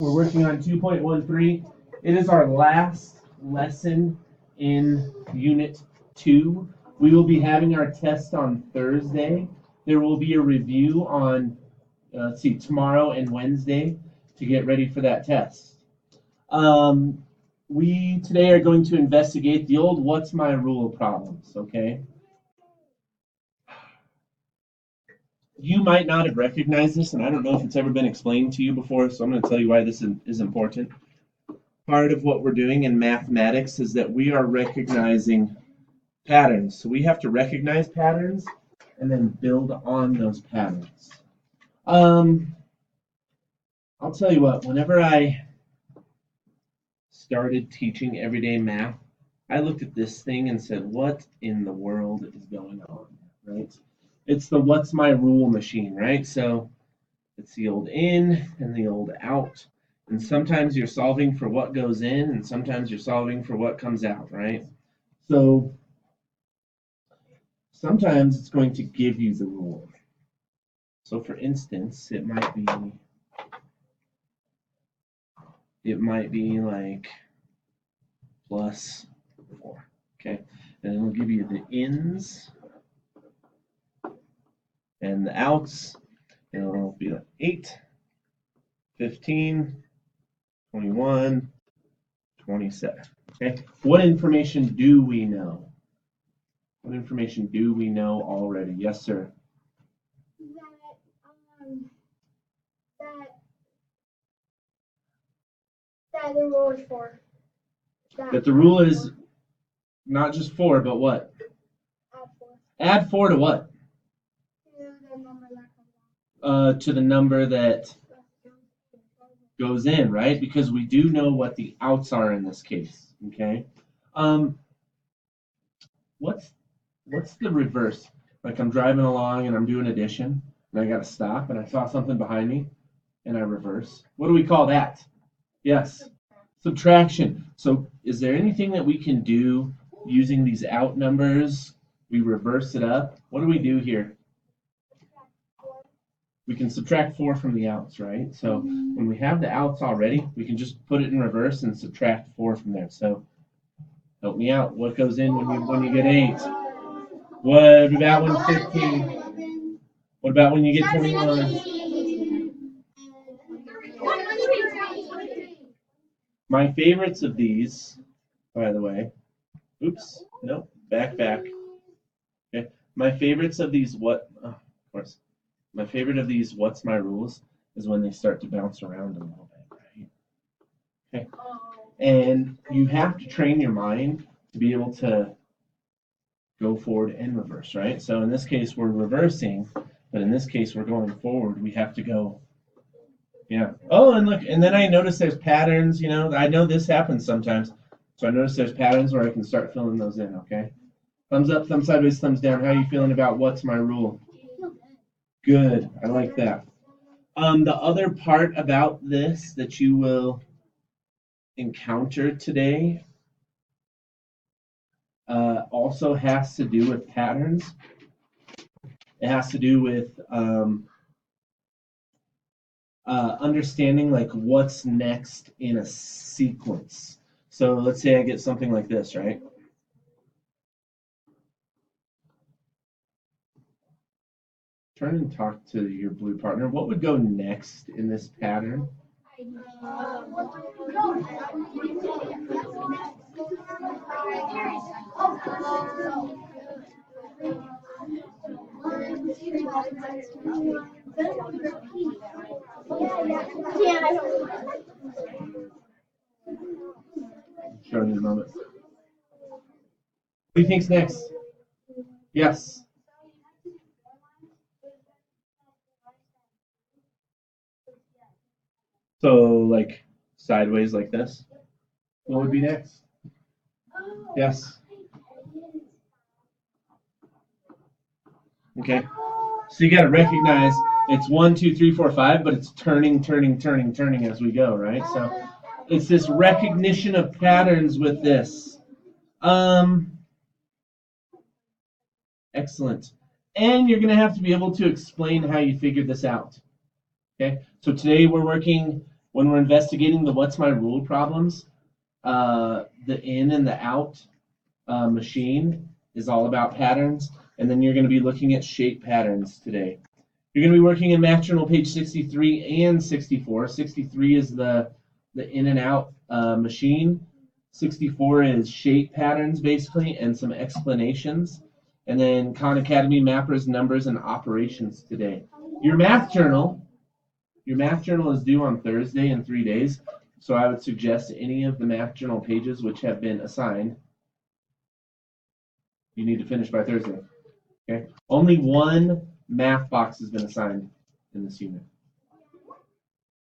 We're working on 2.13. It is our last lesson in Unit 2. We will be having our test on Thursday. There will be a review on, tomorrow and Wednesday to get ready for that test. We today are going to investigate the old what's my rule problems, okay? You might not have recognized this, and I don't know if it's ever been explained to you before, so I'm going to tell you why this is important. Part of what we're doing in mathematics is that we are recognizing patterns. So we have to recognize patterns and then build on those patterns. I'll tell you what, whenever I started teaching everyday math, I looked at this thing and said, what in the world is going on, right? It's the what's my rule machine, right? So it's the old in and the old out. And sometimes you're solving for what goes in and sometimes you're solving for what comes out, right? So sometimes it's going to give you the rule. So for instance, it might be like plus 4, okay? And it'll give you the ins and the outs, and it'll be like 8, 15, 21, 27. Okay, what information do we know? What information do we know already? Yes, sir. That the rule is 4. That the rule is not just 4, but what? Add 4. Add 4 to what? To the number that goes in, right? Because we do know what the outs are in this case. Okay. What's the reverse? Like I'm driving along and I'm doing addition and I got to stop and I saw something behind me and I reverse. What do we call that? Yes, subtraction. So is there anything that we can do using these out numbers? We reverse it up. What do we do here? We can subtract 4 from the outs, right? So when we have the outs already, we can just put it in reverse and subtract 4 from there. So help me out. What goes in when you get 8? What about when 15? What about when you get 21? My favorites of these, by the way, oops, nope, back. Okay, my favorites of these of course, my favorite of these what's my rules is when they start to bounce around a little bit, right? Okay, and you have to train your mind to be able to go forward and reverse, right? So in this case, we're reversing, but in this case, we're going forward. We have to go. Yeah. Oh, and look, and then I notice there's patterns, you know, I know this happens sometimes. So I notice there's patterns where I can start filling those in, okay? Thumbs up, thumbs sideways, thumbs down. How are you feeling about what's my rule? Good. I like that. The other part about this that you will encounter today also has to do with patterns. It has to do with understanding like what's next in a sequence. So let's say I get something like this, right? Turn and talk to your blue partner. What would go next in this pattern? Show you in a moment. What do you think's next? Yes. So like sideways like this. What would be next? Yes. Okay. So you got to recognize it's 1, 2, 3, 4, 5, but it's turning as we go, right? So it's this recognition of patterns with this. Excellent. And you're going to have to be able to explain how you figured this out. Okay. So today we're working when we're investigating the what's my rule problems, the in and the out machine is all about patterns, and then you're going to be looking at shape patterns today. You're going to be working in Math Journal page 63 and 64. 63 is the in and out machine. 64 is shape patterns, basically, and some explanations. And then Khan Academy, mappers, numbers, and operations today. Your Math Journal is due on Thursday in 3 days. So I would suggest any of the Math Journal pages which have been assigned, you need to finish by Thursday. Okay? Only one math box has been assigned in this unit.